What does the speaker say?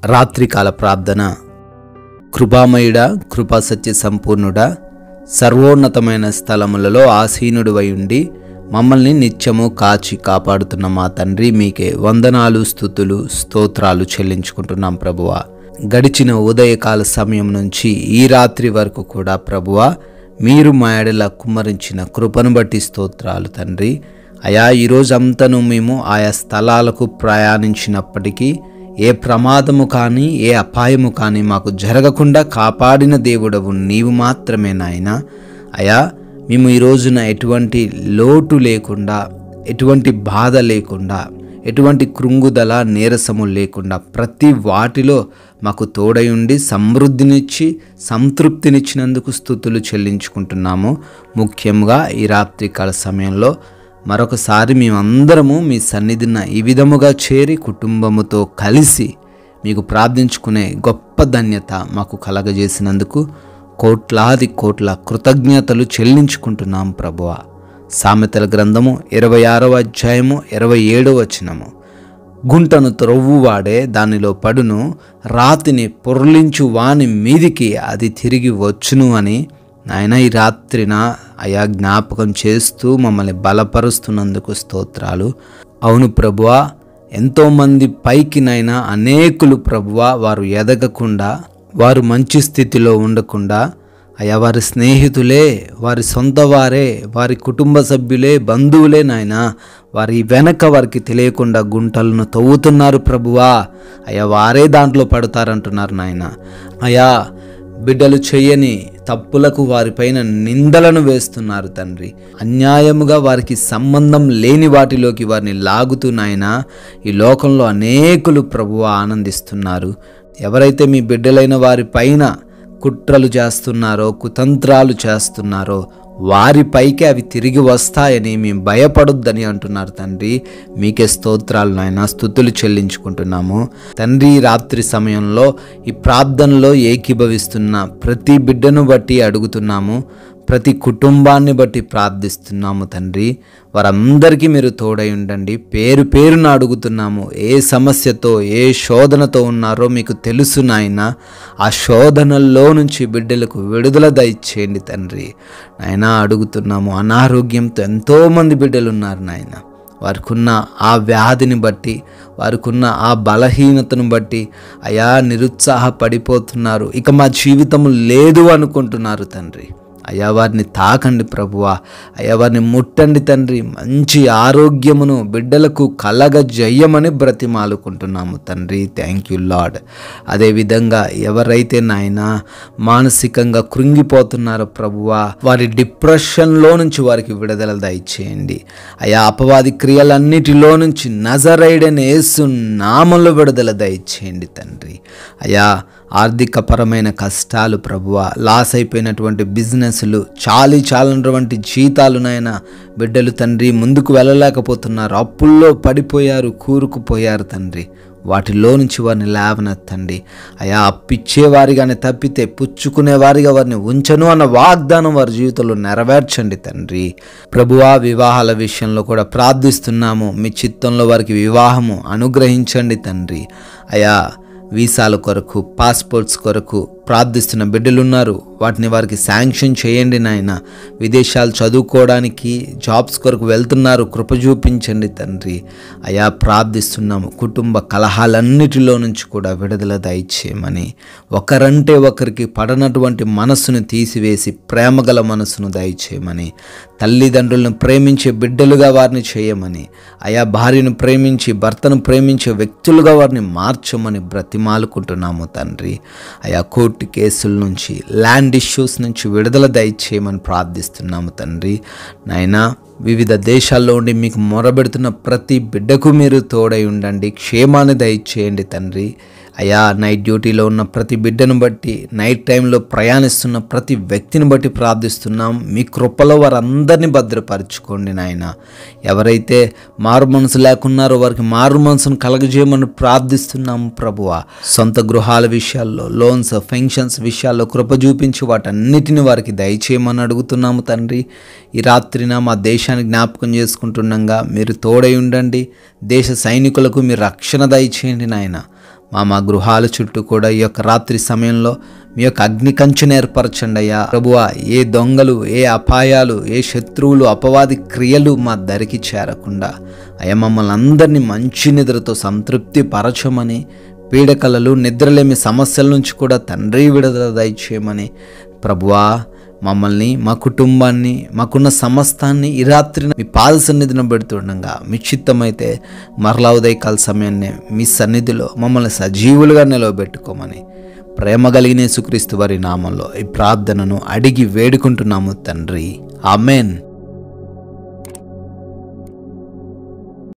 రాత్రికాల ప్రార్థన. కృపామయుడా, కృపా సత్య సంపూర్ణుడా, సర్వోన్నతమైన స్థలములలో ఆసీనుడివై ఉండి మమ్మల్ని నిత్యము కాచి కాపాడుతున్న మా తండ్రి, మీకే వందనాలు, స్తుతులు, స్తోత్రాలు చెల్లించుకుంటున్నాం ప్రభువా. గడిచిన ఉదయకాల సమయం నుంచి ఈ రాత్రి వరకు కూడా ప్రభువా, మీరు మా ఎడల కుమ్మరించిన కృపను బట్టి స్తోత్రాలు తండ్రి. అయా, ఈరోజు అంతను మేము ఆయా స్థలాలకు ప్రయాణించినప్పటికీ ఏ ప్రమాదము కానీ ఏ అపాయము కానీ మాకు జరగకుండా కాపాడిన దేవుడవు నీవు మాత్రమే నాయనా. అయా, మేము ఈ రోజున ఎటువంటి లోటు లేకుండా, ఎటువంటి బాధ లేకుండా, ఎటువంటి కృంగుదల నీరసము లేకుండా ప్రతి వాటిలో మాకు తోడై ఉండి సమృద్ధినిచ్చి సంతృప్తినిచ్చినందుకు స్తుతులు చెల్లించుకుంటున్నాము. ముఖ్యంగా ఈ రాత్రికాల సమయంలో మరొకసారి మేమందరము మీ సన్నిధిన ఈ విధముగా చేరి కుటుంబముతో కలిసి మీకు ప్రార్థించుకునే గొప్ప ధన్యత మాకు కలగజేసినందుకు కోట్లాది కోట్ల కృతజ్ఞతలు చెల్లించుకుంటున్నాం ప్రభువా. సామెతల గ్రంథము 26వ అధ్యాయము 27వ వచనము, గుంటను త్రొవ్వువాడే దానిలో పడును, రాతిని పొర్లించు వాని మీదికి అది తిరిగి వచ్చును అని నాయన ఈ రాత్రిన అయా జ్ఞాపకం చేస్తూ మమ్మల్ని బలపరుస్తున్నందుకు స్తోత్రాలు. అవును ప్రభువా, ఎంతోమంది పైకినైనా అనేకులు ప్రభువా వారు ఎదగకుండా, వారు మంచి స్థితిలో ఉండకుండా, అయా వారి స్నేహితులే, వారి సొంత వారే, వారి కుటుంబ సభ్యులే, బంధువులే నాయన వారి వెనక వారికి తెలియకుండా గుంటలను తవ్వుతున్నారు ప్రభువా. అయా వారే దాంట్లో పడతారంటున్నారు నాయన. అయా, బిడ్డలు చేయని తప్పులకు వారిపైన నిందలను వేస్తున్నారు తండ్రి. అన్యాయముగా వారికి సంబంధం లేని వాటిలోకి వారిని లాగుతూ నాయనా ఈ లోకంలో అనేకులు ప్రభువా ఆనందిస్తున్నారు. ఎవరైతే మీ బిడ్డలైన వారి పైన కుట్రలు చేస్తున్నారో, కుతంత్రాలు చేస్తున్నారో వారిపైకి అవి తిరిగి వస్తాయని మేము భయపడొద్దని అంటున్నారు తండ్రి. మీకే స్తోత్రాలు నాయన, స్తుతులు చెల్లించుకుంటున్నాము తండ్రి. రాత్రి సమయంలో ఈ ప్రార్థనలో ఏకీభవిస్తున్న ప్రతి బిడ్డను బట్టి అడుగుతున్నాము, ప్రతి కుటుంబాన్ని బట్టి ప్రార్థిస్తున్నాము తండ్రి. వారందరికీ మీరు తోడై ఉండండి. పేరు పేరున అడుగుతున్నాము. ఏ సమస్యతో, ఏ శోధనతో ఉన్నారో మీకు తెలుసు నాయన. ఆ శోధనల్లో నుంచి బిడ్డలకు విడుదల దయచేయండి తండ్రి. నాయన అడుగుతున్నాము. అనారోగ్యంతో ఎంతోమంది బిడ్డలు ఉన్నారు నాయన. వారికున్న ఆ వ్యాధిని బట్టి, వారికున్న ఆ బలహీనతను బట్టి అయా నిరుత్సాహపడిపోతున్నారు. ఇక మా జీవితం లేదు అనుకుంటున్నారు తండ్రి. అయ్యా వారిని తాకండి ప్రభువా. అయ్యా వారిని ముట్టండి తండ్రి. మంచి ఆరోగ్యమును బిడ్డలకు కలగజేయమని బ్రతిమాలుకుంటున్నాము తండ్రి. Thank you lord. అదేవిధంగా ఎవరైతే నాయన మానసికంగా కృంగిపోతున్నారో ప్రభువా, వారి డిప్రెషన్లో నుంచి వారికి విడుదల దయచేయండి. అయా అపవాది క్రియలన్నిటిలో నుంచి నజరేయుడైన యేసు నామములో విడుదల దయచేయండి తండ్రి. అయా ఆర్థికపరమైన కష్టాలు ప్రభువా, లాస్ అయిపోయినటువంటి బిజినెస్లు, చాలినటువంటి జీతాలు నాయన బిడ్డలు తండ్రి ముందుకు వెళ్ళలేకపోతున్నారు. అప్పుల్లో పడిపోయారు, కూరుకుపోయారు తండ్రి. వాటిలో నుంచి వారిని లేవనెత్తండి. అయా అప్పిచ్చేవారిగానే తప్పితే పుచ్చుకునేవారిగా వారిని ఉంచను అన్న వాగ్దానం వారి జీవితంలో నెరవేర్చండి తండ్రి. ప్రభువా, వివాహాల విషయంలో కూడా ప్రార్థిస్తున్నాము. మీ చిత్తంలో వారికి వివాహము అనుగ్రహించండి తండ్రి. అయా వీసాల కొరకు, పాస్పోర్ట్స్ కొరకు ప్రార్థిస్తున్న బిడ్డలున్నారు. వాటిని వారికి శాంక్షన్ చేయండి నాయన. విదేశాలు చదువుకోవడానికి, జాబ్స్ కొరకు వెళ్తున్నారు, కృప చూపించండి తండ్రి. అయా ప్రార్థిస్తున్నాము. కుటుంబ కలహాలన్నిటిలో నుంచి కూడా విడుదల దయచేయమని, ఒకరంటే ఒకరికి పడనటువంటి మనస్సును తీసివేసి ప్రేమగల మనస్సును దయచేయమని, తల్లిదండ్రులను ప్రేమించే బిడ్డలుగా వారిని చేయమని, అయా భార్యను ప్రేమించి భర్తను ప్రేమించే వ్యక్తులుగా వారిని మార్చమని బ్రతిమాలుకుంటున్నాము తండ్రి. అయా కోర్టు కేసుల నుంచి, ల్యాండ్ ఇష్యూస్ నుంచి విడుదల దయచేయమని ప్రార్థిస్తున్నాము తండ్రి. నాయనా వివిధ దేశాల్లో ఉండి మీకు మొరబెడుతున్న ప్రతి బిడ్డకు మీరు తోడై ఉండండి. క్షేమాన్ని దయచేయండి తండ్రి. అయా నైట్ డ్యూటీలో ఉన్న ప్రతి బిడ్డను బట్టి, నైట్ టైంలో ప్రయాణిస్తున్న ప్రతి వ్యక్తిని బట్టి ప్రార్థిస్తున్నాం. మీ కృపలో వారందరినీ భద్రపరచుకోండి నాయన. ఎవరైతే మారు మనసు లేకున్నారో వారికి మారు మనసును కలగజేయమని ప్రార్థిస్తున్నాము ప్రభువా. సొంత గృహాల విషయాల్లో, లోన్స్, పెన్షన్స్ విషయాల్లో కృప చూపించి వాటన్నిటిని వారికి దయచేయమని అడుగుతున్నాము తండ్రి. ఈ రాత్రిన మా దేశాన్ని జ్ఞాపకం చేసుకుంటుండగా మీరు తోడై ఉండండి. దేశ సైనికులకు మీరు రక్షణ దయచేయండి నాయన. మా గృహాల చుట్టూ కూడా ఈ యొక్క రాత్రి సమయంలో మీ యొక్క అగ్ని కంచెను ఏర్పరచండి అయ్యా. ప్రభువా, ఏ దొంగలు, ఏ అపాయాలు, ఏ శత్రువులు, అపవాది క్రియలు మా దరికి చేరకుండా అయ్యా మమ్మల్ని అందరినీ మంచి నిద్రతో సంతృప్తి పరచమని, పీడకలలు, నిద్రలేమి సమస్యల నుంచి కూడా తండ్రి విడుదల దయచేయమని ప్రభువా, మమ్మల్ని, మా కుటుంబాన్ని, మాకున్న సమస్తాన్ని ఈ రాత్రి మీ పాద సన్నిధిని పెడుతుండగా మీ చిత్తమైతే మరలా ఉదయకాల సమయాన్ని మీ సన్నిధిలో మమ్మల్ని సజీవులుగా నిలవబెట్టుకోమని ప్రేమ కలిగిన యేసుక్రీస్తు వారి నామంలో ఈ ప్రార్థనను అడిగి వేడుకుంటున్నాము తండ్రి. ఆమెన్.